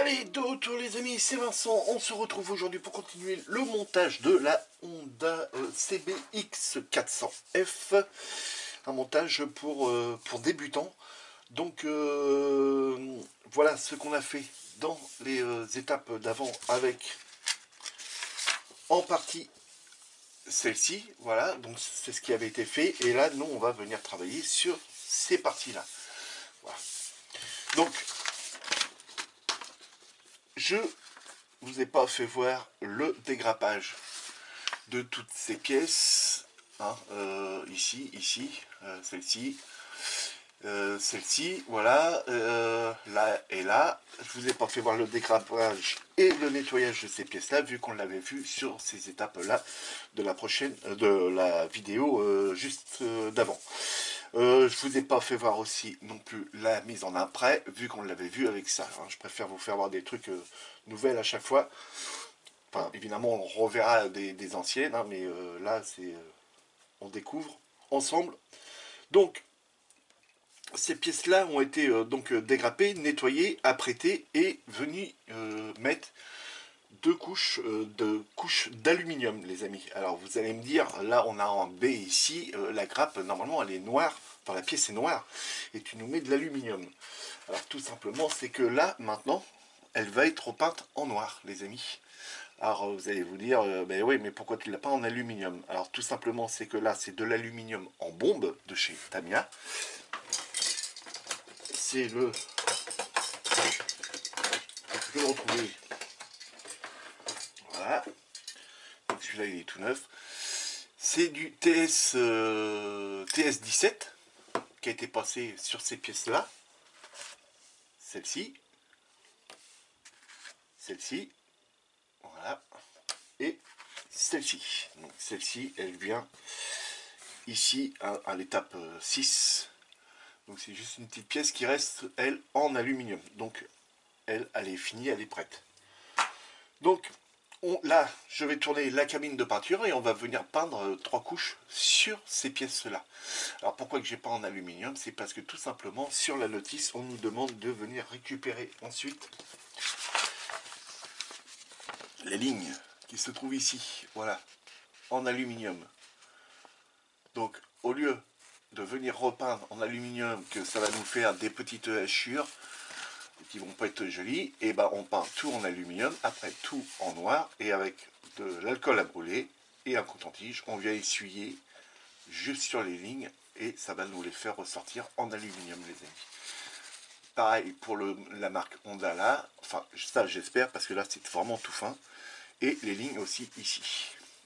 Allez, de retour les amis, c'est Vincent. On se retrouve aujourd'hui pour continuer le montage de la Honda CBX 400F. Un montage pour débutants. Donc voilà ce qu'on a fait dans les étapes d'avant avec en partie celle-ci. Voilà, donc c'est ce qui avait été fait. Et là, nous, on va venir travailler sur ces parties-là. Voilà. Donc, je vous ai pas fait voir le dégrappage de toutes ces pièces, hein, ici, celle-ci, celle-ci, voilà, là et là. Je vous ai pas fait voir le dégrappage et le nettoyage de ces pièces-là, vu qu'on l'avait vu sur ces étapes-là de la prochaine, de la vidéo juste d'avant. Je vous ai pas fait voir aussi non plus la mise en après, vu qu'on l'avait vu avec ça. Hein. Je préfère vous faire voir des trucs nouvelles à chaque fois. Enfin, évidemment, on reverra des anciennes, hein, mais là, c'est on découvre ensemble. Donc, ces pièces-là ont été donc dégrappées, nettoyées, apprêtées et venues mettre deux couches d'aluminium, les amis. Alors, vous allez me dire, là, on a en B ici, la grappe, normalement, elle est noire. Enfin, la pièce est noire, et tu nous mets de l'aluminium. Alors, tout simplement, c'est que là, maintenant, elle va être repeinte en noir, les amis. Alors vous allez vous dire, ben oui, mais pourquoi tu ne l'as pas en aluminium? Alors tout simplement, c'est que là, c'est de l'aluminium en bombe de chez Tamiya. C'est le... Je vais le retrouver. Voilà. Celui-là, il est tout neuf. C'est du TS17 qui a été passé sur ces pièces-là. Celle-ci. Celle-ci. Voilà. Et celle-ci. Donc celle-ci, elle vient ici à l'étape 6. Donc c'est juste une petite pièce qui reste, elle, en aluminium. Donc elle est finie, elle est prête. Donc là, je vais tourner la cabine de peinture et on va venir peindre 3 couches sur ces pièces-là. Alors pourquoi que j'ai pas en aluminium? C'est parce que tout simplement, sur la notice, on nous demande de venir récupérer ensuite les lignes qui se trouvent ici, voilà, en aluminium. Donc au lieu de venir repeindre en aluminium, que ça va nous faire des petites hachures qui vont pas être jolies, et ben on peint tout en aluminium, après tout en noir, et avec de l'alcool à brûler et un coton-tige, on vient essuyer juste sur les lignes, et ça va nous les faire ressortir en aluminium, les amis. Pareil pour la marque Honda là, enfin ça j'espère, parce que là c'est vraiment tout fin, et les lignes aussi ici.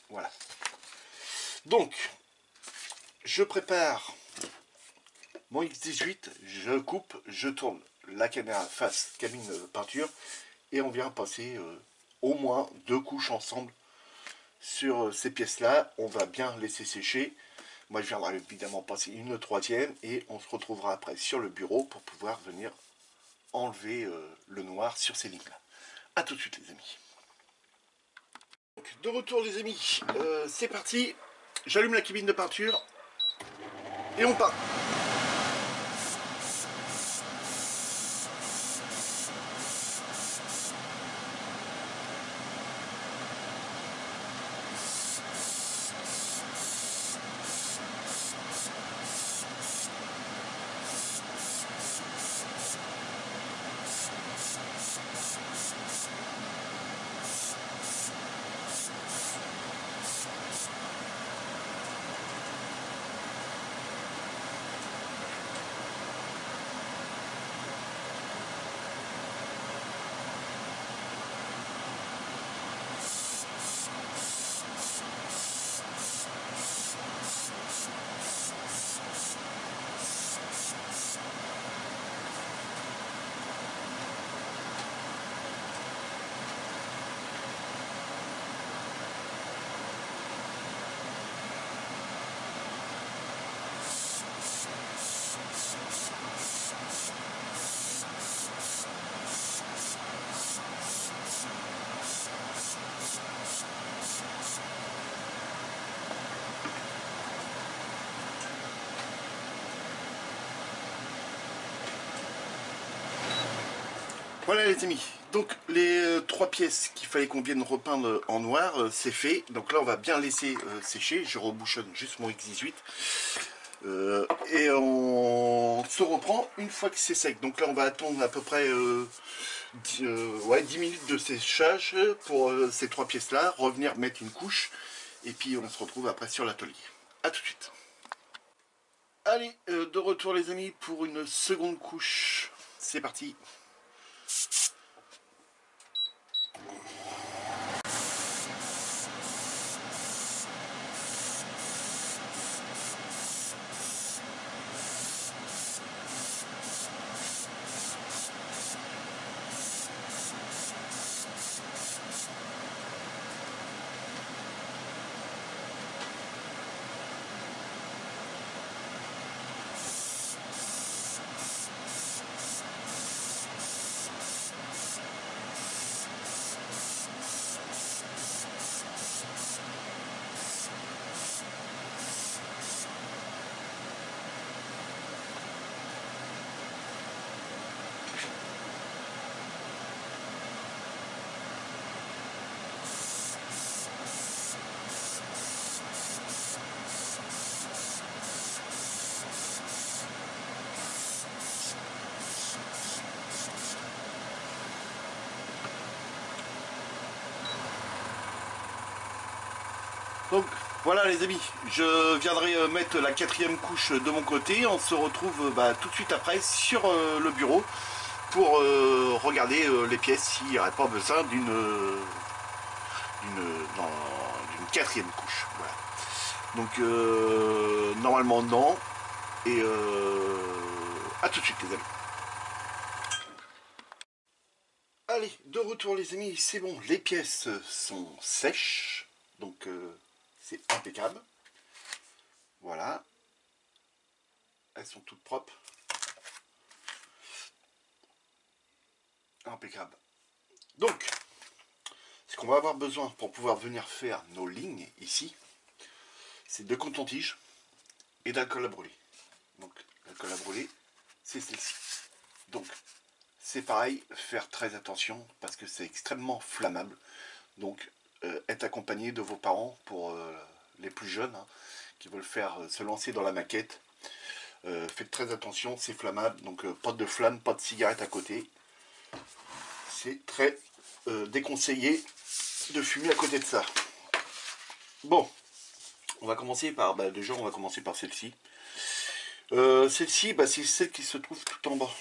Voilà. Donc, je prépare mon X18, je coupe, je tourne la caméra face cabine peinture et on vient passer au moins 2 couches ensemble sur ces pièces là. On va bien laisser sécher. Moi je viendrai évidemment passer une 3e et on se retrouvera après sur le bureau pour pouvoir venir enlever le noir sur ces lignes là. A tout de suite les amis. Donc, de retour les amis, c'est parti, j'allume la cabine de peinture et on part. Voilà les amis, Donc les trois pièces qu'il fallait qu'on vienne repeindre en noir, c'est fait. Donc là on va bien laisser sécher. Je rebouchonne juste mon X18. Et on se reprend une fois que c'est sec. Donc là on va attendre à peu près 10 minutes de séchage pour ces trois pièces là. Revenir mettre une couche. Et puis on se retrouve après sur l'atelier. A tout de suite. Allez, de retour les amis pour une seconde couche. C'est parti. Donc voilà les amis, je viendrai mettre la quatrième couche de mon côté. On se retrouve tout de suite après sur le bureau pour regarder les pièces s'il n'y aurait pas besoin d'une quatrième couche. Voilà. Donc normalement non. Et à tout de suite les amis. Allez, de retour les amis, c'est bon, les pièces sont sèches. Donc c'est impeccable. Voilà. Elles sont toutes propres. Impeccable. Donc, ce qu'on va avoir besoin pour pouvoir venir faire nos lignes ici, c'est de coton-tige et d'alcool à brûler. Donc, l'alcool à brûler, c'est celle-ci. Donc, c'est pareil, faire très attention parce que c'est extrêmement flammable. Donc, être accompagné de vos parents pour les plus jeunes hein, qui veulent faire se lancer dans la maquette. Faites très attention, c'est flammable. Donc, pas de flamme, pas de cigarette à côté. C'est très déconseillé de fumer à côté de ça. Bon, on va commencer par, déjà on va commencer par celle-ci. Celle-ci, c'est celle qui se trouve tout en bas.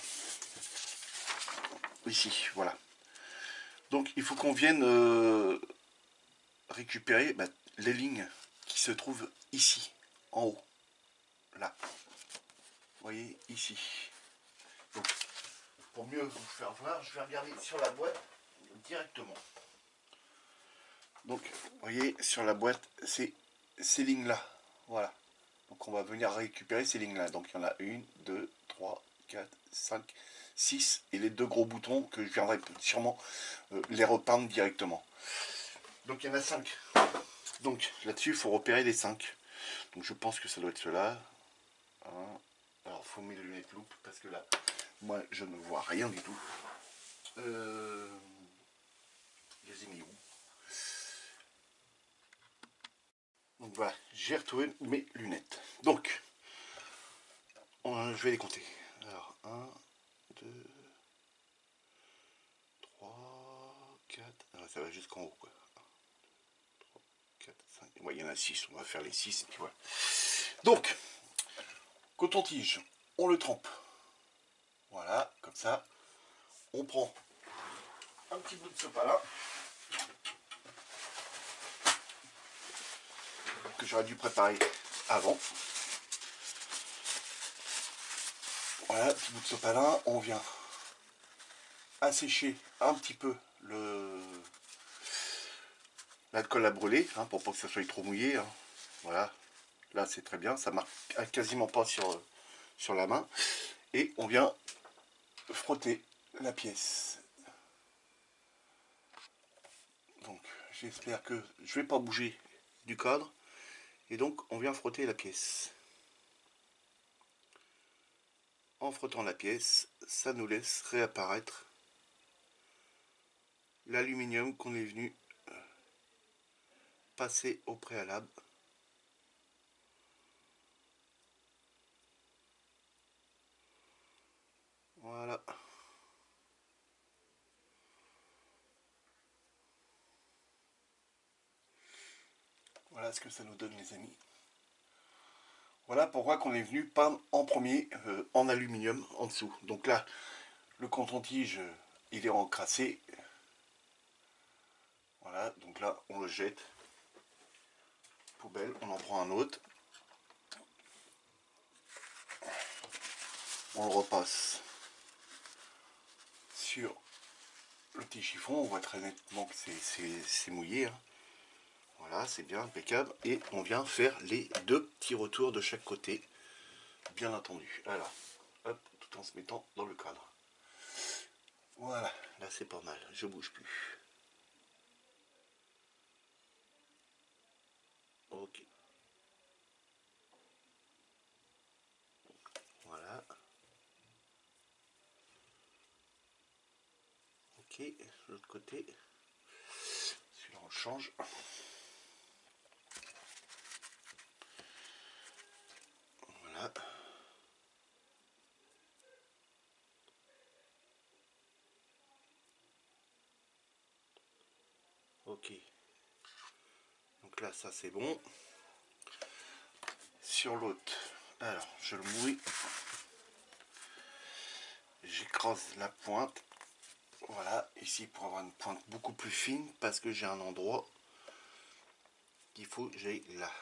Ici, voilà. Donc il faut qu'on vienne récupérer les lignes qui se trouvent ici, en haut. Là. Vous voyez, ici. Donc, pour mieux vous faire voir, je vais regarder sur la boîte directement. Donc, vous voyez, sur la boîte, c'est ces lignes-là. Voilà. Donc, on va venir récupérer ces lignes-là. Donc, il y en a 1, 2, 3, 4, 5, 6. Et les deux gros boutons que je viendrai sûrement les repeindre directement. Donc, il y en a 5. Donc, là-dessus, il faut repérer les 5. Donc, je pense que ça doit être cela. Alors, il faut mettre les lunettes loupe parce que là, moi, je ne vois rien du tout. Je les ai mis où? Donc voilà, j'ai retrouvé mes lunettes. Donc, je vais les compter. Alors, 1, 2, 3, 4. Alors, ça va jusqu'en haut, quoi. 1, 2, 3, 4, 5. Ouais, il y en a 6. On va faire les 6. Et puis voilà. Donc, coton-tige, on le trempe. Voilà, comme ça. On prend un petit bout de sopalin que j'aurais dû préparer avant. Voilà, petit bout de sopalin. On vient assécher un petit peu l'alcool à brûler hein, pour pas que ça soit trop mouillé. Hein. Voilà, là c'est très bien, ça marque quasiment pas sur la main. Et on vient frotter la pièce. Donc j'espère que je vais pas bouger du cadre. Et donc on vient frotter la pièce. En frottant la pièce, ça nous laisse réapparaître l'aluminium qu'on est venu passer au préalable. Voilà. Voilà ce que ça nous donne, les amis. Voilà pourquoi qu'on est venu peindre en premier en aluminium en dessous. Donc là, le coton-tige, il est encrassé. Voilà, donc là, on le jette. Poubelle, on en prend un autre. On le repasse sur le petit chiffon. On voit très nettement que c'est mouillé. Hein. Voilà, c'est bien, impeccable. Et on vient faire les deux petits retours de chaque côté. Bien entendu. Alors, hop, tout en se mettant dans le cadre. Voilà, là c'est pas mal, je bouge plus. Ok. Voilà. Ok, l'autre côté. Celui-là on le change. Voilà. Ok. Donc là ça c'est bon. Sur l'autre, alors je le mouille. J'écrase la pointe. Voilà, ici pour avoir une pointe beaucoup plus fine parce que j'ai un endroit qu'il faut que j'aille là.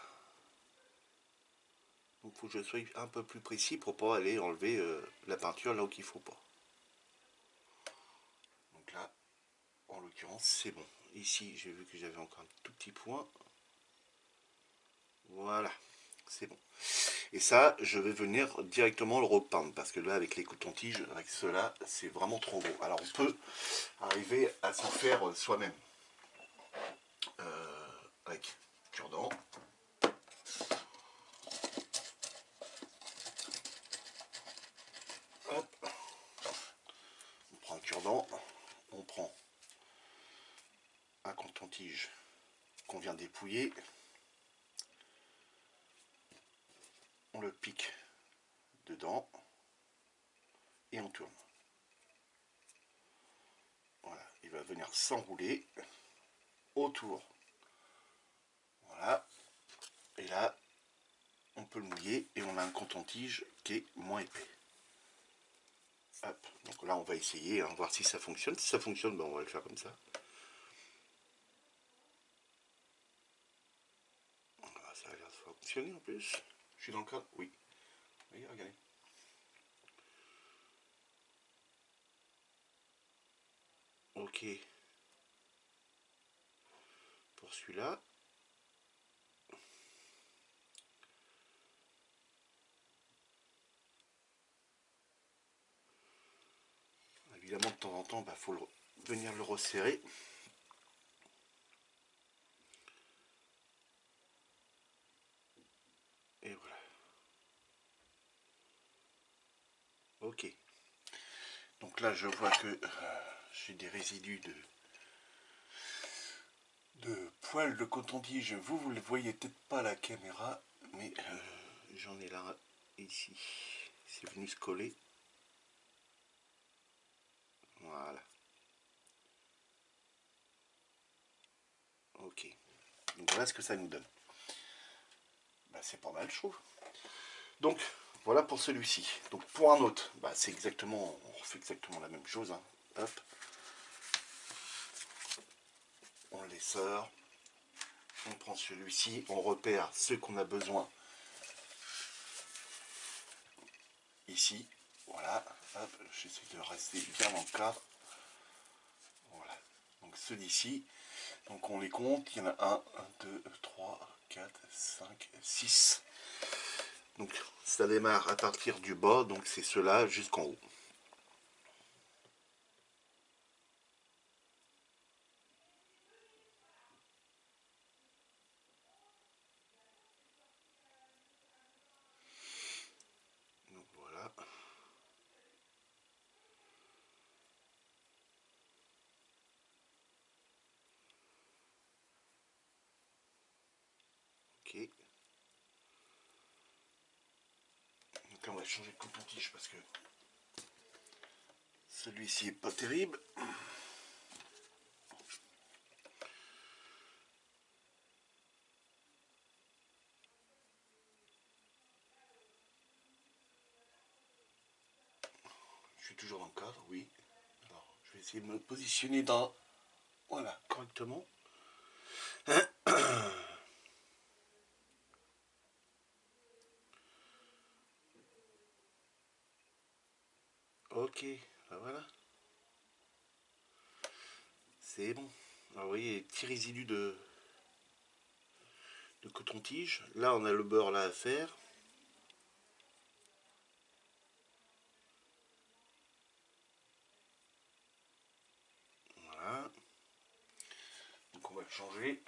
Donc il faut que je sois un peu plus précis pour pas aller enlever la peinture là où il faut pas. Donc là, en l'occurrence, c'est bon. Ici, j'ai vu que j'avais encore un tout petit point. Voilà, c'est bon. Et ça, je vais venir directement le repeindre parce que là, avec les cotons-tiges, avec cela, c'est vraiment trop gros. Alors, on peut arriver à s'en faire soi-même avec cure-dent. Hop. On prend un cure-dent, on prend un coton-tige qu'on vient dépouiller, on le pique dedans et on tourne. Voilà, il va venir s'enrouler autour. Voilà, et là, on peut le mouiller et on a un coton-tige qui est moins épais. Hop. Donc là, on va essayer, hein, voir si ça fonctionne. Si ça fonctionne, ben, on va le faire comme ça. Ah, ça a l'air de fonctionner en plus. Je suis dans le cadre. Oui. Oui, regardez. Ok. Pour celui-là. Évidemment, de temps en temps, il faut venir le resserrer. Et voilà. Ok. Donc là, je vois que j'ai des résidus de poils de coton-tige. Vous ne le voyez peut-être pas à la caméra, mais j'en ai là, ici. C'est venu se coller. Voilà. Ok. Donc voilà ce que ça nous donne. Bah, c'est pas mal, je trouve. Donc, voilà pour celui-ci. Donc, pour un autre, bah, c'est exactement, on refait exactement la même chose. Hein. Hop. On les sort. On prend celui-ci. On repère ce qu'on a besoin. Ici. Voilà. Hop. J'essaie de rester bien dans le cadre. Voilà. Donc, ceux d'ici. Donc, on les compte. Il y en a 1, 2, 3, 4, 5, 6. Donc, ça démarre à partir du bas. Donc, c'est ceux-là jusqu'en haut. Donc, voilà. Ok. Donc là on va changer de coton-tige parce que celui-ci est pas terrible. Je suis toujours dans le cadre, oui. Alors, je vais essayer de me positionner dans... Voilà, correctement. Ok, ben voilà. C'est bon. Alors vous voyez les petits résidus de coton-tige. Là on a le beurre là à faire. Voilà. Donc on va le changer.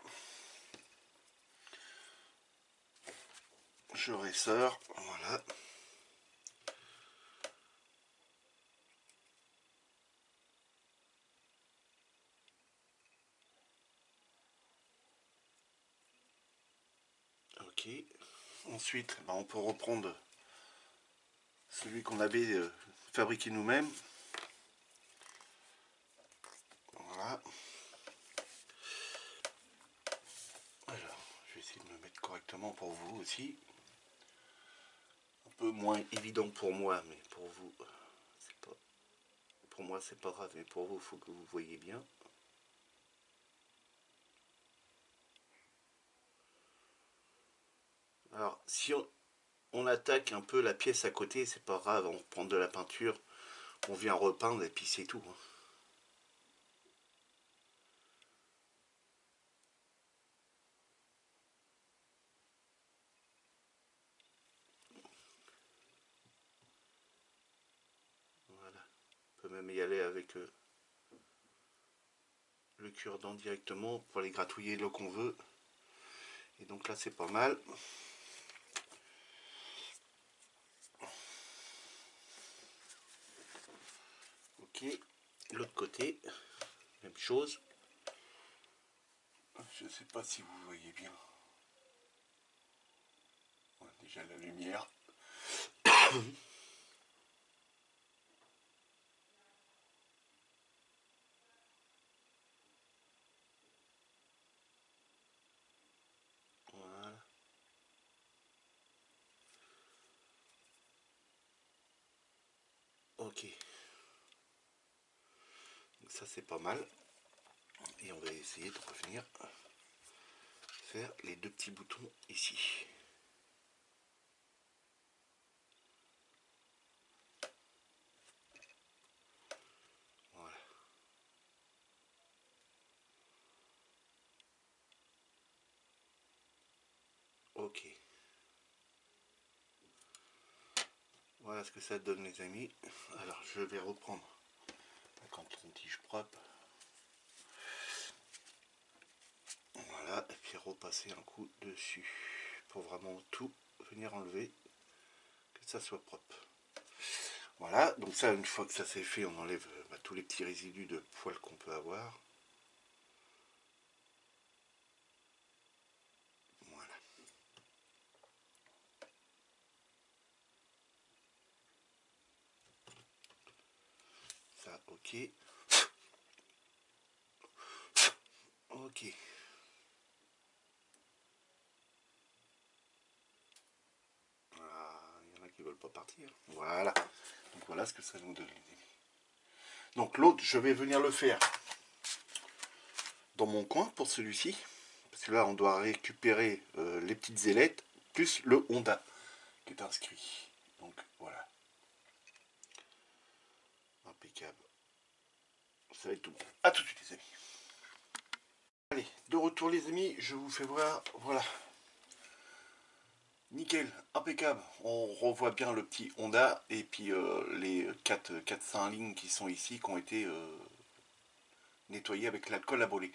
Je ressors. Voilà. Ok. Ensuite, on peut reprendre celui qu'on avait fabriqué nous-mêmes. Voilà. Alors, je vais essayer de me mettre correctement pour vous aussi. Un peu moins évident pour moi, mais pour vous, c'est pas. Pour moi, c'est pas grave, mais pour vous, il faut que vous voyez bien. Alors, si on attaque un peu la pièce à côté, c'est pas grave, on prend de la peinture, on vient repeindre et puis c'est tout. Voilà. On peut même y aller avec le cure-dent directement pour aller gratouiller là qu'on veut. Et donc là, c'est pas mal. Ok. L'autre côté, même chose. Je ne sais pas si vous voyez bien. Ouais, déjà la lumière. Voilà. Ok. Donc ça c'est pas mal. Et on va essayer de revenir faire les deux petits boutons ici. Voilà. Ok. Voilà ce que ça donne les amis. Alors je vais reprendre un coton-tige propre. Voilà, et puis repasser un coup dessus pour vraiment tout venir enlever, que ça soit propre. Voilà, donc ça, une fois que ça c'est fait, on enlève tous les petits résidus de poils qu'on peut avoir. Voilà. Ça, ok. Ok. Ah, il y en a qui veulent pas partir. Voilà. Donc voilà ce que ça nous donne, les amis. Donc l'autre, je vais venir le faire dans mon coin pour celui-ci. Parce que là, on doit récupérer les petites ailettes plus le Honda qui est inscrit. Donc voilà. Impeccable. Ça va être tout bon. A tout de suite les amis. Allez, de retour les amis, je vous fais voir, voilà. Nickel, impeccable. On revoit bien le petit Honda et puis les 4-5 lignes qui sont ici qui ont été nettoyées avec l'alcool à brûler.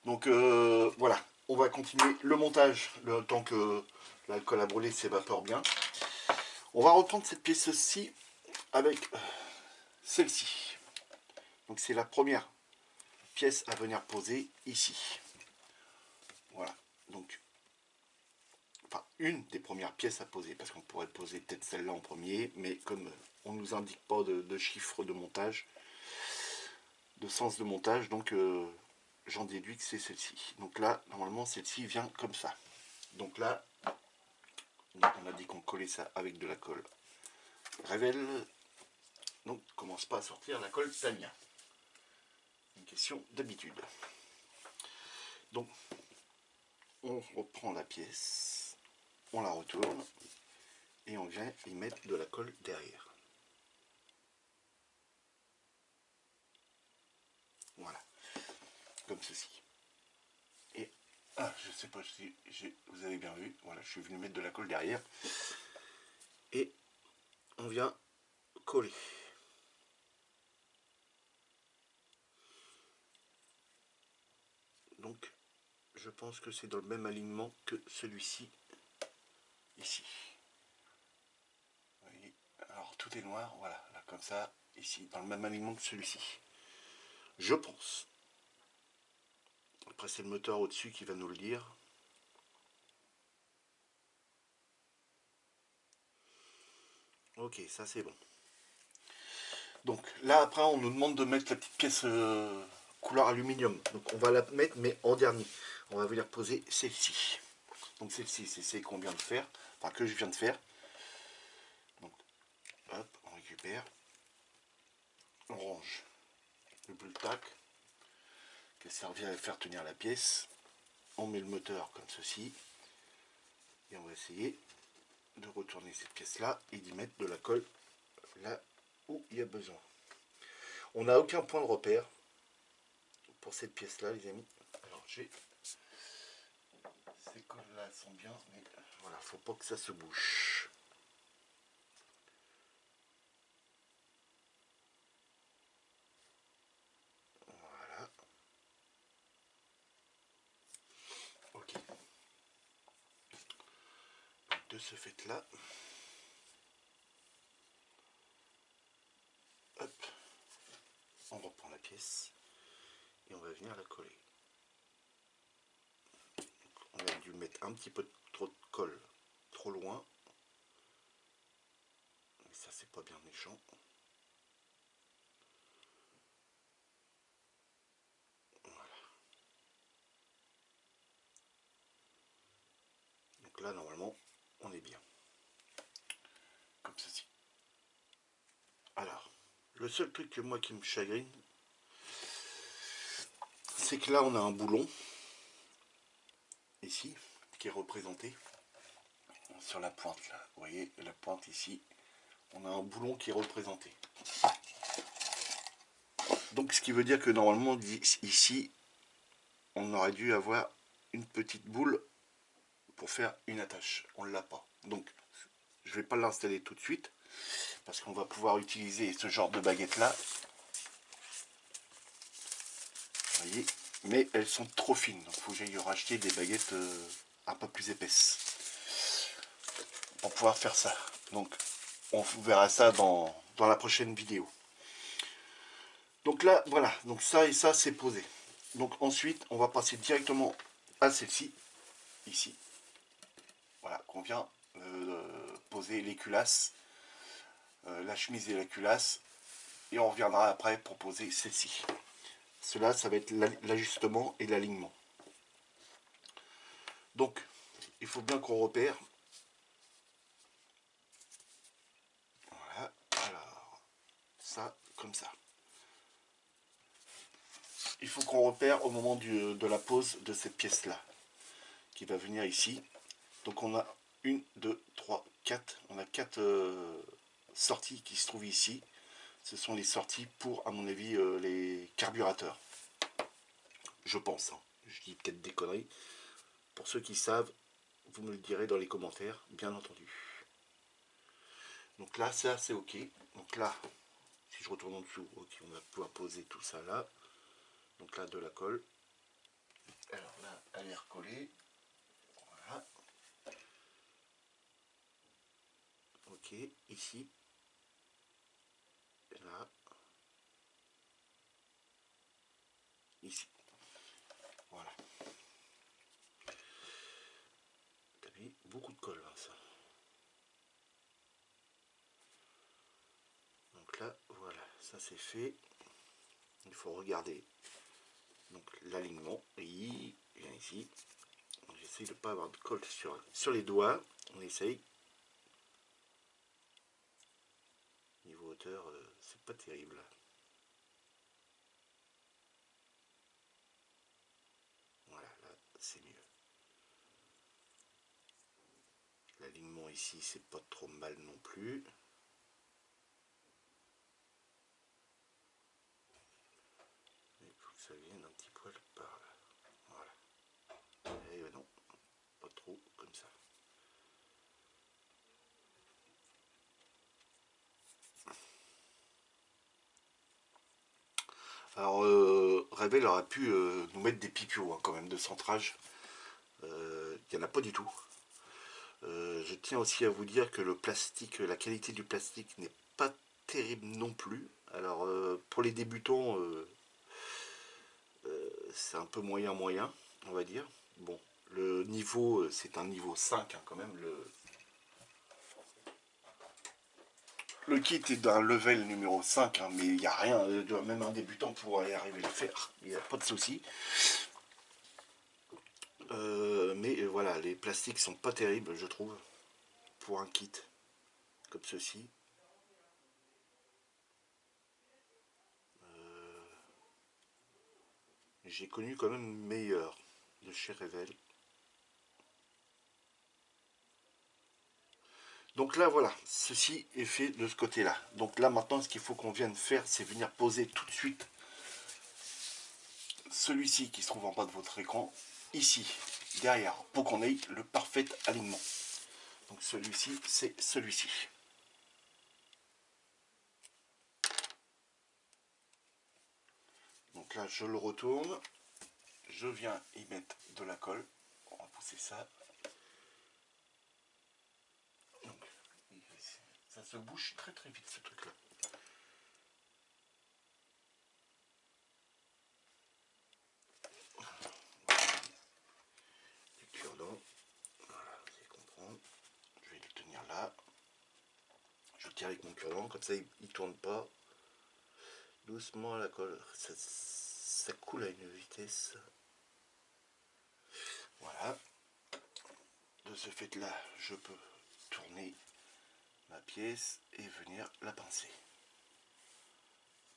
Donc voilà, on va continuer le montage le temps que l'alcool à brûler s'évapore bien. On va reprendre cette pièce-ci avec celle-ci. Donc c'est la première pièce à venir poser ici. Voilà, donc une des premières pièces à poser, parce qu'on pourrait poser peut-être celle-là en premier, mais comme on ne nous indique pas de chiffre de montage, de sens de montage, donc j'en déduis que c'est celle-ci. Donc là, normalement, celle-ci vient comme ça. Donc là, on a dit qu'on collait ça avec de la colle Révèle. Donc, commence pas à sortir la colle Tamiya. Une question d'habitude. Donc, on reprend la pièce, on la retourne, et on vient y mettre de la colle derrière. Voilà, comme ceci. Et je sais pas si vous avez bien vu, voilà, je suis venu mettre de la colle derrière. Et on vient coller. Donc, je pense que c'est dans le même alignement que celui-ci, ici. Vous voyez, alors tout est noir, voilà, là, comme ça, ici, dans le même alignement que celui-ci. Je pense. Après, c'est le moteur au-dessus qui va nous le dire. Ok, ça c'est bon. Donc là, après, on nous demande de mettre la petite pièce couleur aluminium. Donc on va la mettre, mais en dernier. On va venir poser celle-ci. Donc celle-ci, c'est celle qu'on vient de faire, enfin que je viens de faire. Donc, hop, on récupère. On range le bleu tac qui servi à faire tenir la pièce. On met le moteur comme ceci. Et on va essayer de retourner cette pièce-là et d'y mettre de la colle là où il y a besoin. On n'a aucun point de repère pour cette pièce-là, les amis. Alors, j'ai... Ces colles-là sont bien, mais voilà, faut pas que ça se bouche. Voilà. Ok. De ce fait-là, hop, on reprend la pièce et on va venir la coller. On a dû mettre un petit peu trop de colle trop loin. Mais ça, c'est pas bien méchant. Voilà. Donc là, normalement, on est bien. Comme ceci. Alors, le seul truc que moi qui me chagrine, c'est que là, on a un boulon, ici, qui est représenté sur la pointe, là. Vous voyez, la pointe ici, on a un boulon qui est représenté. Donc, ce qui veut dire que normalement, ici, on aurait dû avoir une petite boule pour faire une attache. On ne l'a pas. Donc, je ne vais pas l'installer tout de suite, parce qu'on va pouvoir utiliser ce genre de baguette là. Vous voyez, mais elles sont trop fines, donc il faut que j'aille racheter des baguettes un peu plus épaisses pour pouvoir faire ça. Donc on verra ça dans la prochaine vidéo. Donc là, voilà, donc ça et ça c'est posé. Donc ensuite, on va passer directement à celle-ci, ici. Voilà, qu'on vient poser les culasses, la chemise et la culasse, et on reviendra après pour poser celle-ci. Cela, ça va être l'ajustement et l'alignement. Donc, il faut bien qu'on repère. Voilà, alors, ça, comme ça. Il faut qu'on repère au moment de la pose de cette pièce-là, qui va venir ici. Donc on a 1, 2, 3, 4. On a 4 sorties qui se trouvent ici. Ce sont les sorties pour, à mon avis, les carburateurs. Je pense. Hein. Je dis peut-être des conneries. Pour ceux qui savent, vous me le direz dans les commentaires, bien entendu. Donc là, ça c'est ok. Donc là, si je retourne en dessous, ok, on va pouvoir poser tout ça là. Donc là, de la colle. Alors là, elle est recollée. Voilà. Ok, ici. Là. Ici. Voilà. T'as vu, beaucoup de colle, hein, ça. Donc là, voilà, ça c'est fait. Il faut regarder donc l'alignement. Il vient ici. J'essaye de ne pas avoir de colle sur les doigts. On essaye. Niveau hauteur, c'est pas terrible. Voilà, là c'est mieux. L'alignement ici, c'est pas trop mal non plus. Il faut que ça vienne un petit poil par là. Voilà. Et non, pas trop comme ça. Alors, Revel aurait pu nous mettre des pipios hein, quand même de centrage. Il n'y en a pas du tout. Je tiens aussi à vous dire que le plastique, la qualité du plastique n'est pas terrible non plus. Alors pour les débutants, c'est un peu moyen, on va dire. Bon, le niveau, c'est un niveau 5 hein, quand même. Le kit est d'un level numéro 5, hein, mais il n'y a rien, même un débutant pourrait arriver à le faire. Il n'y a pas de souci. Mais voilà, les plastiques sont pas terribles, je trouve, pour un kit comme ceci. J'ai connu quand même meilleur de chez Revel. Donc là, voilà, ceci est fait de ce côté-là. Donc là, maintenant, ce qu'il faut qu'on vienne faire, c'est venir poser tout de suite celui-ci qui se trouve en bas de votre écran, ici, derrière, pour qu'on ait le parfait alignement. Donc celui-ci, c'est celui-ci. Donc là, je le retourne. Je viens y mettre de la colle. On va pousser ça. Donc, ça se bouche très très vite ce truc-là. Du cure-dent. Voilà, vous allez comprendre. Je vais le tenir là. Je tire avec mon cure-dent, comme ça il ne tourne pas. Doucement la colle. Ça coule à une vitesse. Voilà. De ce fait là, je peux tourner ma pièce et venir la pincer.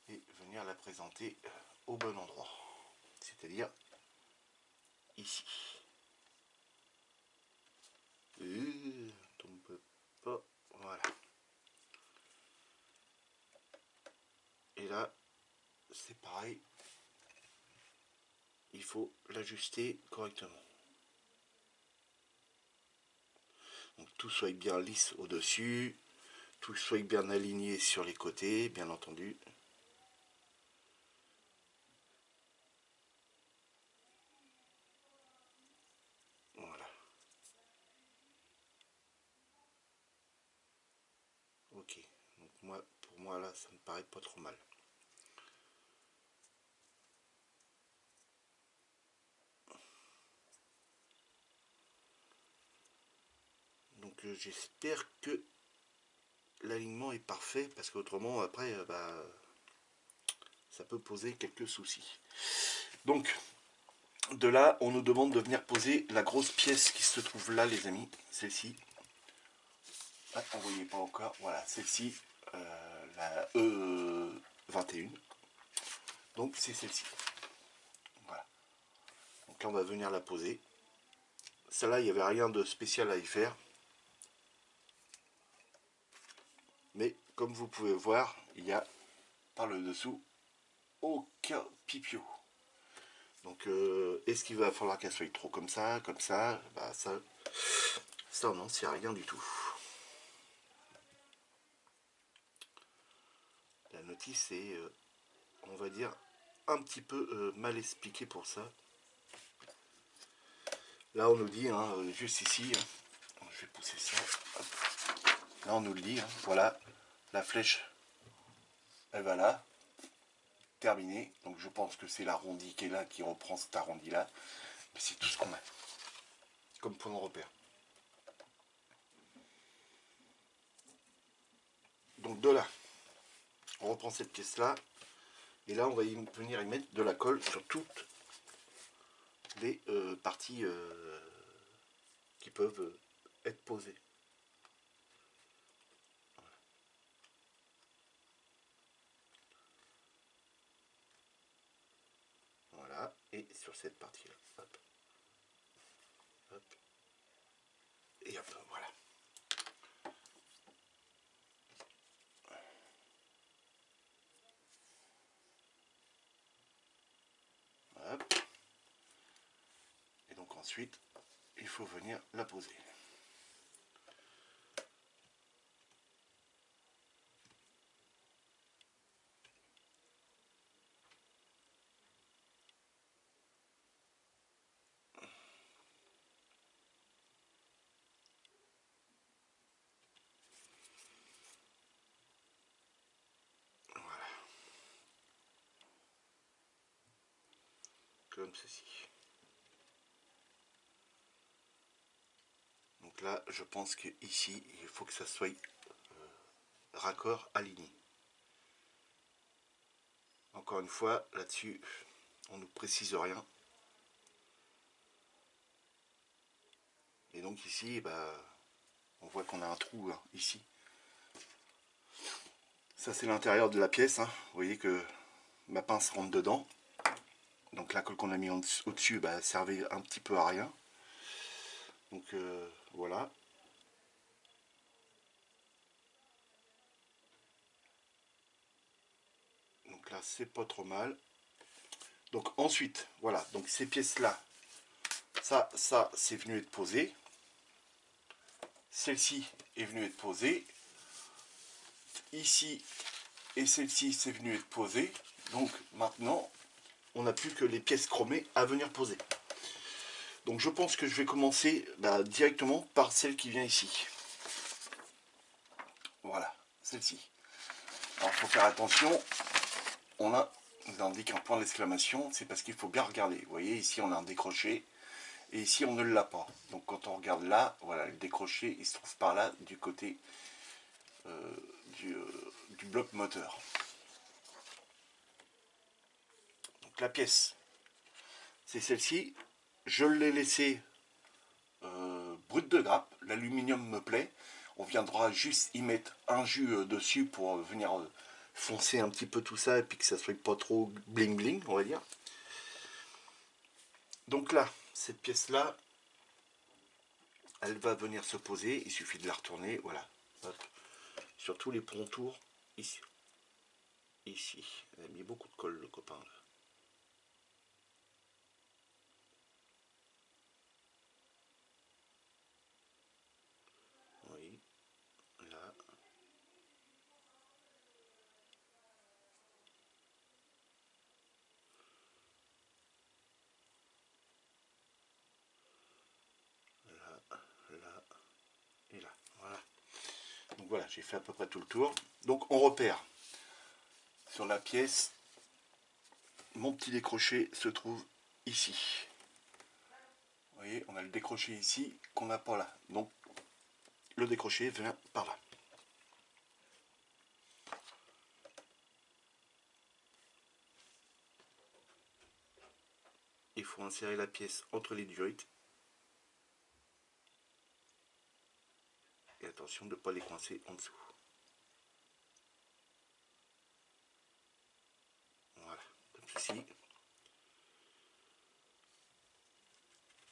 Et venir la présenter au bon endroit. C'est-à-dire ici. Tombe pas. Voilà. Et là, c'est pareil. Il faut l'ajuster correctement. Donc tout soit bien lisse au-dessus. Tout soit bien aligné sur les côtés, bien entendu. Voilà. Ok. Donc pour moi là, ça me paraît pas trop mal. Donc j'espère que l'alignement est parfait parce qu'autrement après ça peut poser quelques soucis. Donc de là on nous demande de venir poser la grosse pièce qui se trouve là les amis, celle-ci. Ah, on ne voyait pas encore, voilà celle-ci, la E21. Donc c'est celle-ci. Voilà. Donc là on va venir la poser. Celle-là il n'y avait rien de spécial à y faire. Mais comme vous pouvez voir, il y a par le dessous aucun pipio. Donc est-ce qu'il va falloir qu'elle soit trop comme ça, bah ça on n'en sait rien du tout. La notice est, on va dire, un petit peu mal expliquée pour ça. Là on nous dit, hein, juste ici, hein, je vais pousser ça, hop. Là on nous le dit, hein, voilà, la flèche, elle va là, terminée. Donc je pense que c'est l'arrondi qui est là, qui reprend cet arrondi là. C'est tout ce qu'on a comme point de repère. Donc de là, on reprend cette pièce là, et là on va venir y mettre de la colle sur toutes les parties qui peuvent être posées. Voilà, et sur cette partie là, hop, hop, et hop, voilà. Hop. Et donc ensuite, il faut venir la poser. Voilà, comme ceci. Donc là, je pense que ici, il faut que ça soit raccord aligné. Encore une fois, là-dessus, on ne précise rien. Et donc ici, bah, on voit qu'on a un trou hein, ici. Ça, c'est l'intérieur de la pièce. Hein. Vous voyez que ma pince rentre dedans. Donc la colle qu'on a mis au-dessus bah, servait un petit peu à rien. Donc voilà. Donc là, c'est pas trop mal. Donc ensuite, voilà. Donc ces pièces-là, ça c'est venu être posé. Celle-ci est venue être posée. Ici et celle-ci, c'est venu être posé. Donc maintenant, on n'a plus que les pièces chromées à venir poser. Donc je pense que je vais commencer bah, directement par celle qui vient ici. Voilà, celle-ci. Alors il faut faire attention, on indique un point d'exclamation, c'est parce qu'il faut bien regarder. Vous voyez, ici on a un décroché, et ici on ne l'a pas. Donc quand on regarde là, voilà, le décroché, il se trouve par là, du côté du bloc moteur. Donc la pièce, c'est celle-ci. Je l'ai laissée brute de grappe, l'aluminium me plaît. On viendra juste y mettre un jus dessus pour venir foncer un petit peu tout ça et puis que ça soit pas trop bling bling, on va dire. Donc là, cette pièce là, elle va venir se poser, il suffit de la retourner, voilà. Hop. Sur tous les contours, ici. Ici. Elle a mis beaucoup de colle le copain là. Oui. Là. Là. Là. Et là. Voilà. Donc voilà, j'ai fait à peu près tout le tour. Donc on repère sur la pièce, mon petit décroché se trouve ici. Vous voyez, on a le décroché ici qu'on n'a pas là. Donc le décroché vient par là. Il faut insérer la pièce entre les dioïdes. Et attention de ne pas les coincer en dessous. Voilà, comme ceci.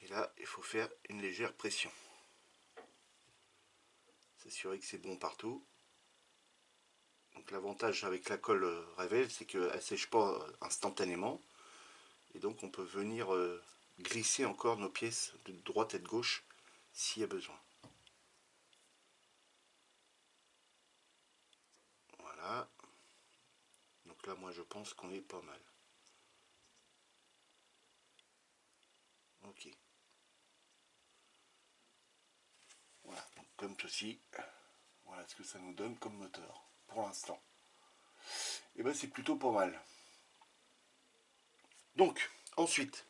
Et là, il faut faire une légère pression. S'assurer que c'est bon partout. Donc l'avantage avec la colle Révèle, c'est qu'elle ne sèche pas instantanément. Et donc on peut venir glisser encore nos pièces de droite et de gauche s'il y a besoin. Voilà. Donc là, moi je pense qu'on est pas mal. Ok. Voilà, donc comme ceci. Voilà ce que ça nous donne comme moteur pour l'instant. Et ben c'est plutôt pas mal. Donc, ensuite,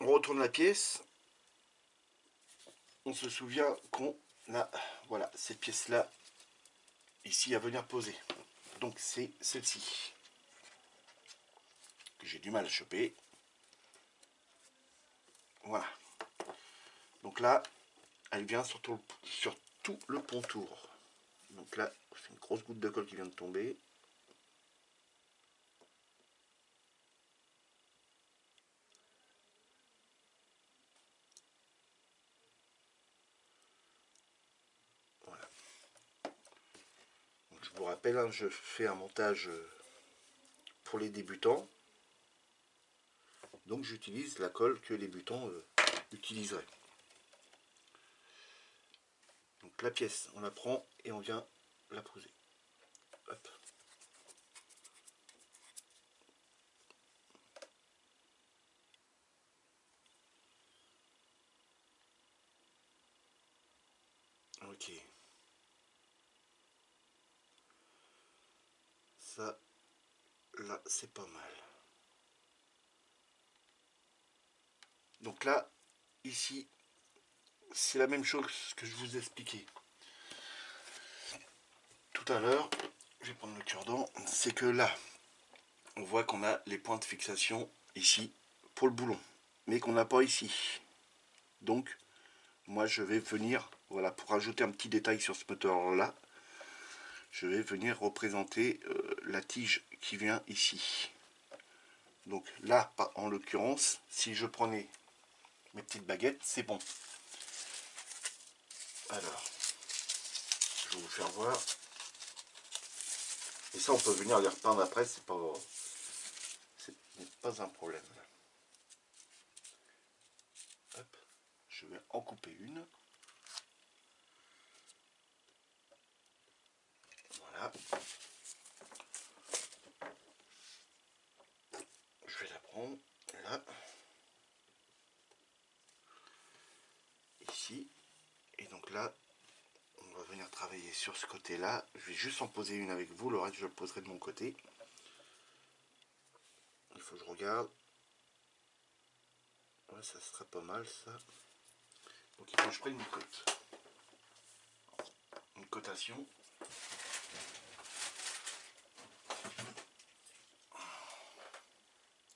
on retourne la pièce. On se souvient qu'on là, voilà, cette pièce-là, ici à venir poser. Donc c'est celle-ci, que j'ai du mal à choper. Voilà. Donc là, elle vient sur tout le pontour. Donc là, c'est une grosse goutte de colle qui vient de tomber. Voilà. Donc, je vous rappelle, hein, je fais un montage pour les débutants. Donc j'utilise la colle que les débutants utiliseraient. Donc la pièce, on la prend et on vient la poser. Hop. Ok. Ça, là, c'est pas mal. Donc là, ici, c'est la même chose que je vous ai expliqué tout à l'heure. Je vais prendre le cure-dent. C'est que là, on voit qu'on a les points de fixation ici pour le boulon, mais qu'on n'a pas ici. Donc, moi, je vais venir, voilà, pour ajouter un petit détail sur ce moteur-là, je vais venir représenter la tige qui vient ici. Donc là, en l'occurrence, si je prenais mes petites baguettes, c'est bon. Alors, je vais vous faire voir. Et ça, on peut venir les repeindre après, c'est pas un problème. Hop, je vais en couper une. Voilà. Je vais la prendre là. Ici. Et donc là, on va venir travailler sur ce côté-là. Je vais juste en poser une avec vous, le reste je le poserai de mon côté. Il faut que je regarde. Ouais, ça serait pas mal ça. Donc il faut que je prenne une cote. Une cotation.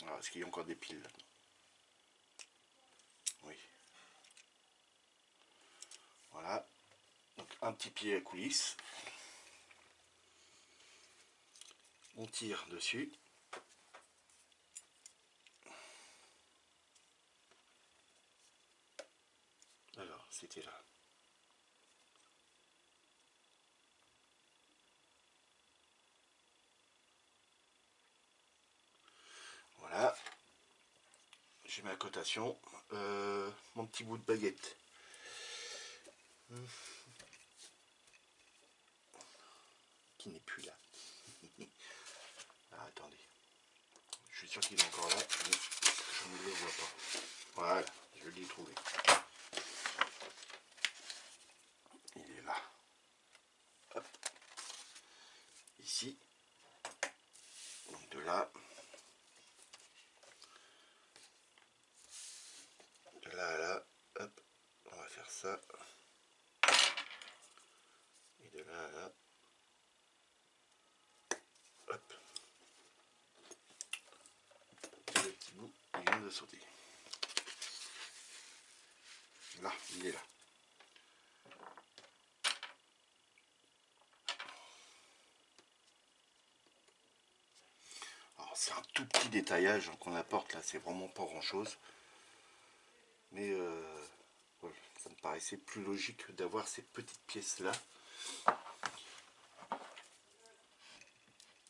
Alors, est-ce qu'il y a encore des piles là-dedans? Oui. Voilà. Donc un petit pied à coulisse. On tire dessus. Alors, c'était là. Voilà. J'ai ma cotation. Mon petit bout de baguette. Qui n'est plus là. Ah, attendez. Je suis sûr qu'il est encore là, mais je ne le vois pas. Voilà, je l'ai trouvé. Il est là. Hop. Ici. Donc de là. De là à là. Hop. On va faire ça. Et de là à là. Hop. Et le petit bout, il vient de sauter. Là, il est là. Alors c'est un tout petit détaillage qu'on apporte là, c'est vraiment pas grand chose. Mais voilà, ça me paraissait plus logique d'avoir ces petites pièces là.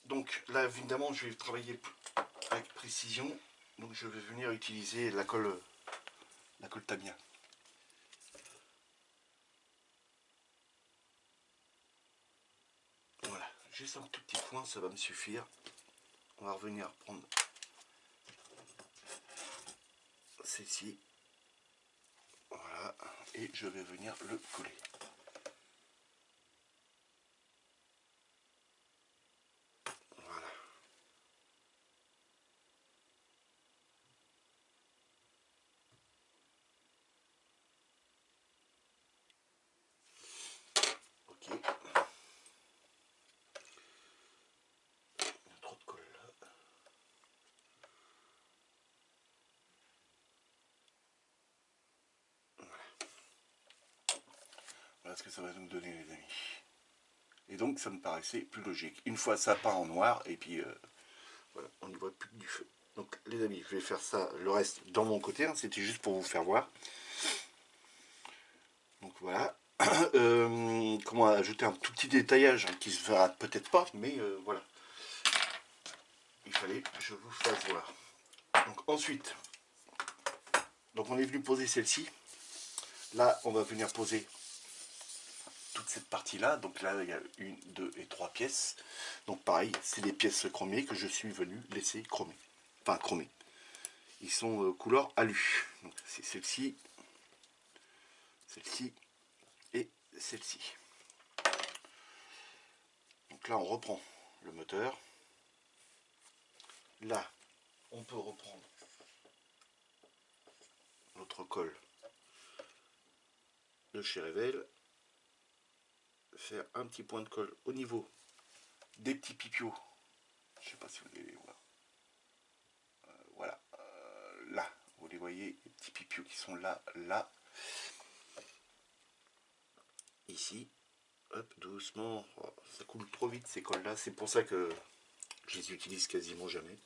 Donc là évidemment je vais travailler avec précision. Donc je vais venir utiliser la colle Tamiya. Voilà, juste un tout petit point, ça va me suffire. On va revenir prendre celle-ci. Voilà, et je vais venir le coller. Voilà. ce que ça va nous donner, les amis. Et donc ça me paraissait plus logique. Une fois ça peint en noir, et puis voilà, on n'y voit plus que du feu. Donc les amis, je vais faire ça, le reste dans mon côté, hein, c'était juste pour vous faire voir. Donc voilà. Comment ajouter un tout petit détaillage hein, qui se verra peut-être pas, mais voilà. Il fallait que je vous fasse voir. Donc ensuite, donc on est venu poser celle-ci. Là, on va venir poser toute cette partie-là. Donc là, il y a 1, 2 et 3 pièces. Donc pareil, c'est des pièces chromées que je suis venu laisser chromer. Enfin, chromées. Ils sont couleur alu. Donc c'est celle-ci et celle-ci. Donc là, on reprend le moteur. Là, on peut reprendre notre colle de chez Revel, faire un petit point de colle au niveau des petits pipios. Je sais pas si vous allez les voir. Voilà, là, vous les voyez, les petits pipios qui sont là, là. Ici, hop, doucement. Oh, ça coule trop vite ces colles là, c'est pour ça que je les utilise quasiment jamais.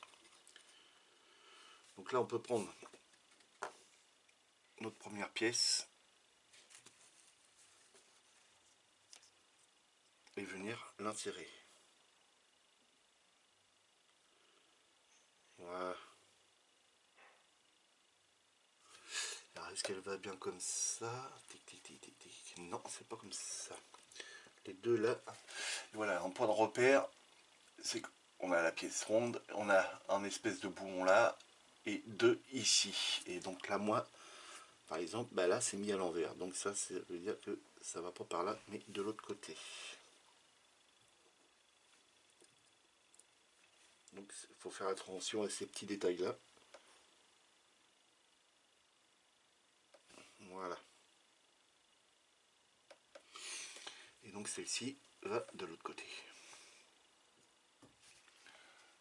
Donc là, on peut prendre notre première pièce et venir l'insérer. Voilà. Alors, est-ce qu'elle va bien comme ça? Tic, tic, tic, tic, tic. Non, c'est pas comme ça. Les deux là. Voilà, un point de repère, c'est qu'on a la pièce ronde, on a un espèce de boulon là, et deux ici. Et donc là, moi, par exemple, bah là, c'est mis à l'envers. Donc ça, ça veut dire que ça va pas par là, mais de l'autre côté. Donc il faut faire attention à ces petits détails là. Voilà. Et donc celle-ci va de l'autre côté.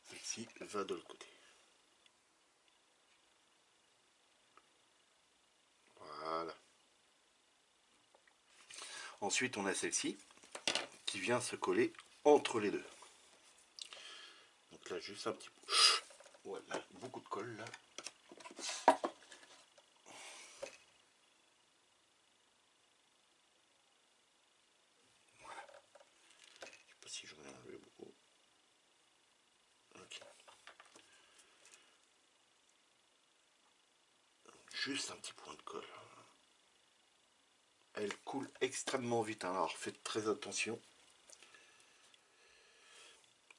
Celle-ci va de l'autre côté. Voilà. Ensuite, on a celle-ci qui vient se coller entre les deux. Donc là, juste un petit peu. Voilà, beaucoup de colle là. Voilà. Je sais pas si j'en ai enlevé beaucoup. Ok. Juste un petit point de colle. Elle coule extrêmement vite, hein, alors faites très attention.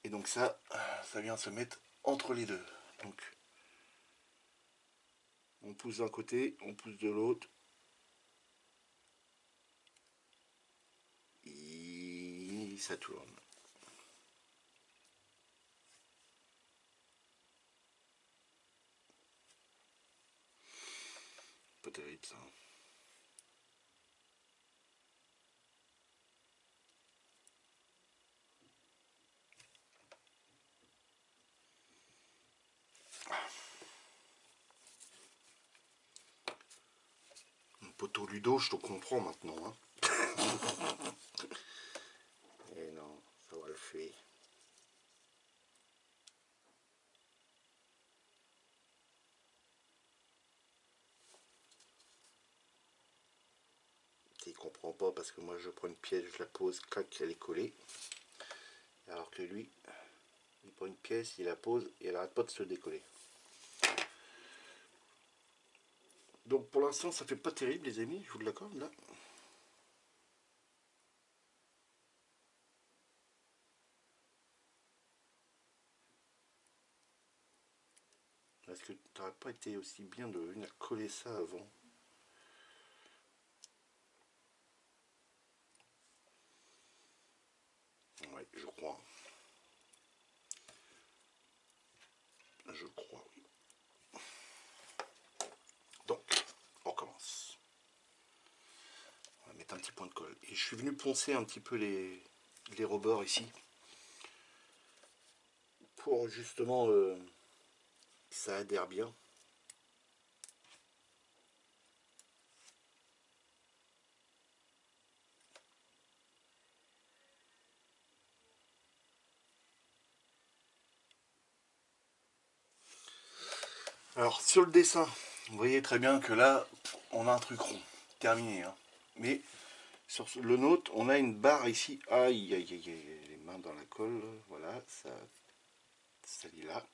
Et donc ça vient se mettre entre les deux. Donc on pousse d'un côté, on pousse de l'autre. Et ça tourne. Pas terrible ça. Mon poteau Ludo, je te comprends maintenant. Hein. Et non, ça va le faire. Il comprend pas parce que moi je prends une pièce, je la pose, clac, elle est collée. Alors que lui, il prend une pièce, il la pose et elle arrête pas de se décoller. Donc pour l'instant ça fait pas terrible les amis, je vous l'accorde là. Est-ce que tu n'aurais pas été aussi bien de venir coller ça avant? Ouais, je crois. Je crois, oui. Donc, on recommence. On va mettre un petit point de colle. Et je suis venu poncer un petit peu les rebords ici. Pour justement que ça adhère bien. Alors sur le dessin, vous voyez très bien que là, on a un truc rond, terminé. Hein. Mais sur le nôtre, on a une barre ici. Aïe, aïe, aïe, aïe, les mains dans la colle. Voilà, ça lit là.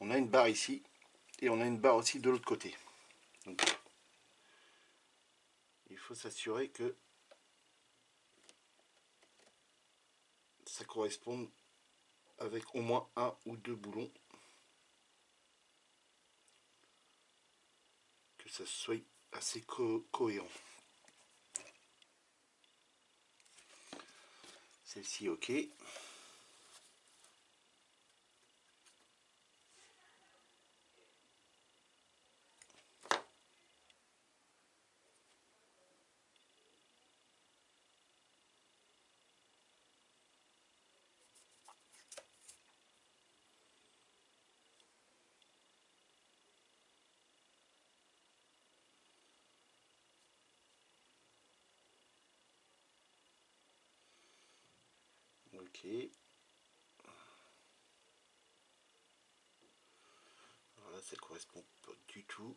On a une barre ici et on a une barre aussi de l'autre côté. Donc, il faut s'assurer que ça corresponde avec au moins un ou deux boulons. Que ça soit assez cohérent. Celle-ci, ok. Ok. Alors là, ça ne correspond pas du tout.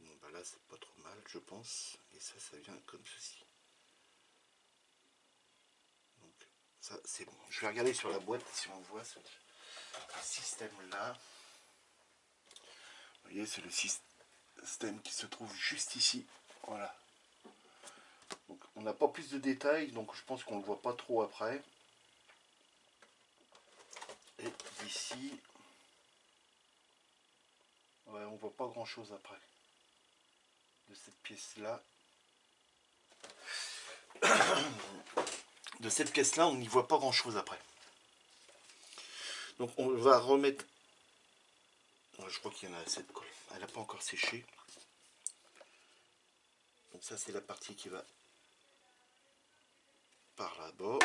Bon, bah là, c'est pas trop mal, je pense. Et ça vient comme ceci. Donc, ça, c'est bon. Je vais regarder sur la boîte si on voit ce système-là. Vous voyez, c'est le système qui se trouve juste ici. Voilà. Donc, on n'a pas plus de détails, donc je pense qu'on ne le voit pas trop après. Et d'ici, ouais, on voit pas grand chose après de cette pièce là. De cette pièce là, on n'y voit pas grand chose après. Donc on va remettre, je crois qu'il y en a assez de colle, elle n'a pas encore séché. Donc ça c'est la partie qui va par là-bas.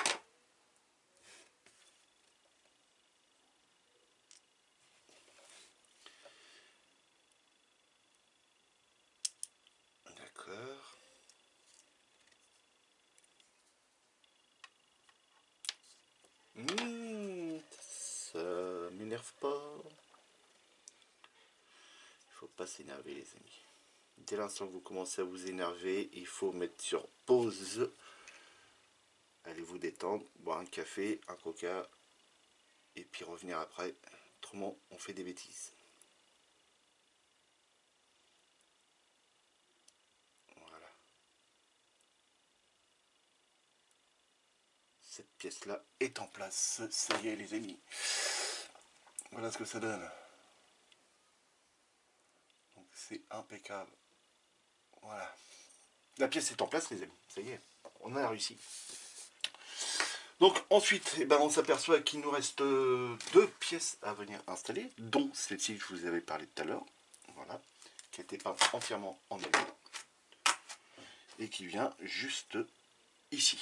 D'accord. Ça m'énerve pas. Il faut pas s'énerver les amis. Dès l'instant que vous commencez à vous énerver, il faut mettre sur pause. Allez vous détendre, boire un café, un coca, et puis revenir après. Autrement, on fait des bêtises. Voilà. Cette pièce-là est en place. Ça y est les amis. Voilà ce que ça donne. Donc c'est impeccable. Voilà. La pièce est en place les amis. Ça y est, on a réussi. Donc ensuite, eh ben, on s'aperçoit qu'il nous reste deux pièces à venir installer, dont celle-ci que je vous avais parlé tout à l'heure, voilà, qui a été peinte entièrement en alu et qui vient juste ici.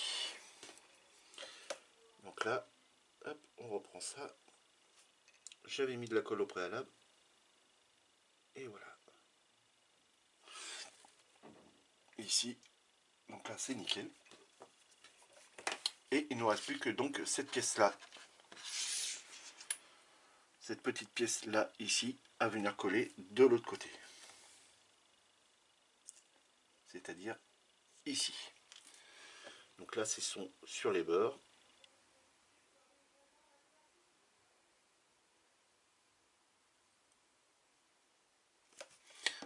Donc là, hop, on reprend ça. J'avais mis de la colle au préalable et voilà. Ici, donc là c'est nickel. Et il ne nous reste plus que donc cette pièce là, cette petite pièce là ici à venir coller de l'autre côté, c'est-à-dire ici. Donc là c'est sur les bords.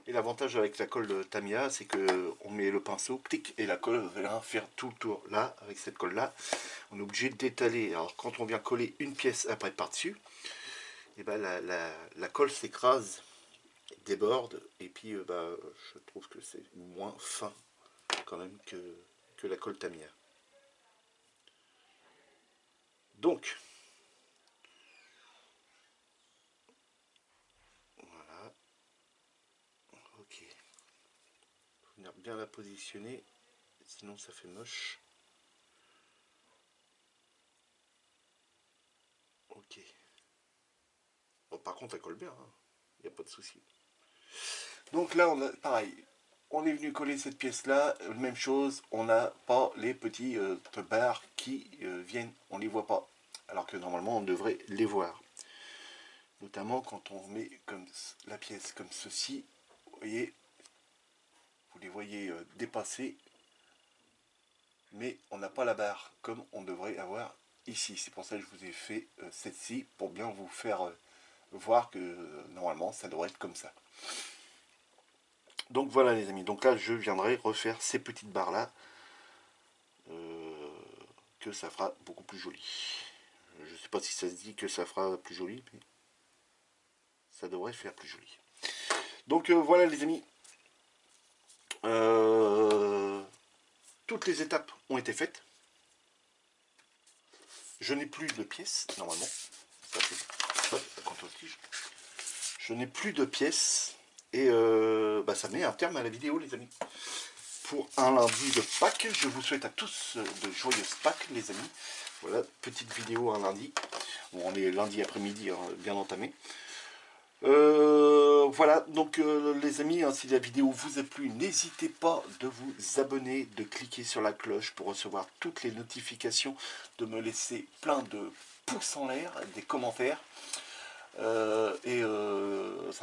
Et l'avantage avec la colle Tamiya, c'est que on met le pinceau, clic, et la colle vient faire tout le tour. Là, avec cette colle là, on est obligé d'étaler. Alors quand on vient coller une pièce après par-dessus, et ben la colle s'écrase, déborde, et puis je trouve que c'est moins fin quand même que la colle Tamiya. Donc, voilà, ok. Faut venir bien la positionner, sinon ça fait moche. Ok. Bon, par contre, elle colle bien, il n'y a pas de souci. Donc là, on a pareil. On est venu coller cette pièce-là, même chose, on n'a pas les petits barres qui viennent, on ne les voit pas alors que normalement on devrait les voir. Notamment quand on met comme la pièce comme ceci, vous les voyez dépasser, mais on n'a pas la barre comme on devrait avoir ici. C'est pour ça que je vous ai fait cette-ci, pour bien vous faire voir que normalement ça devrait être comme ça. Donc voilà les amis, donc là je viendrai refaire ces petites barres là, que ça fera beaucoup plus joli. Je ne sais pas si ça se dit que ça fera plus joli, mais ça devrait faire plus joli. Donc voilà les amis, toutes les étapes ont été faites. Je n'ai plus de pièces normalement. Ça, je n'ai plus de pièces et ça met un terme à la vidéo les amis. Pour un lundi de Pâques, je vous souhaite à tous de joyeuses Pâques les amis. Voilà, petite vidéo un lundi. Bon, on est lundi après-midi, hein, bien entamé. Voilà, donc les amis, hein, si la vidéo vous a plu, n'hésitez pas de vous abonner, de cliquer sur la cloche pour recevoir toutes les notifications, de me laisser plein de pouces en l'air, des commentaires. Ça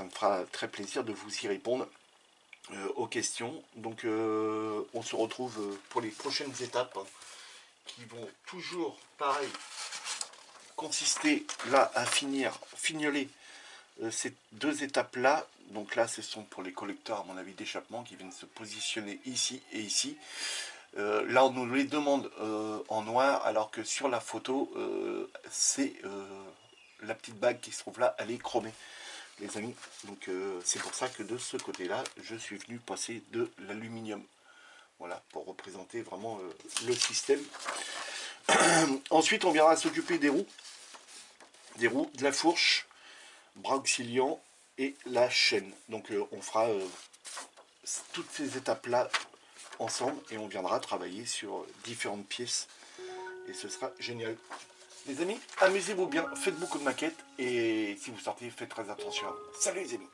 me fera très plaisir de vous y répondre aux questions. Donc on se retrouve pour les prochaines étapes, hein, qui vont toujours pareil consister là à fignoler ces deux étapes là. Donc là ce sont pour les collecteurs à mon avis d'échappement qui viennent se positionner ici et ici. Là on nous les demande en noir, alors que sur la photo c'est la petite bague qui se trouve là, elle est chromée les amis. Donc c'est pour ça que de ce côté là je suis venu passer de l'aluminium, voilà, pour représenter vraiment le système. Ensuite on viendra s'occuper des roues, de la fourche, bras auxiliants et la chaîne. Donc on fera toutes ces étapes là ensemble et on viendra travailler sur différentes pièces et ce sera génial. Les amis, amusez-vous bien, faites beaucoup de maquettes et si vous sortez, faites très attention à vous. Salut les amis!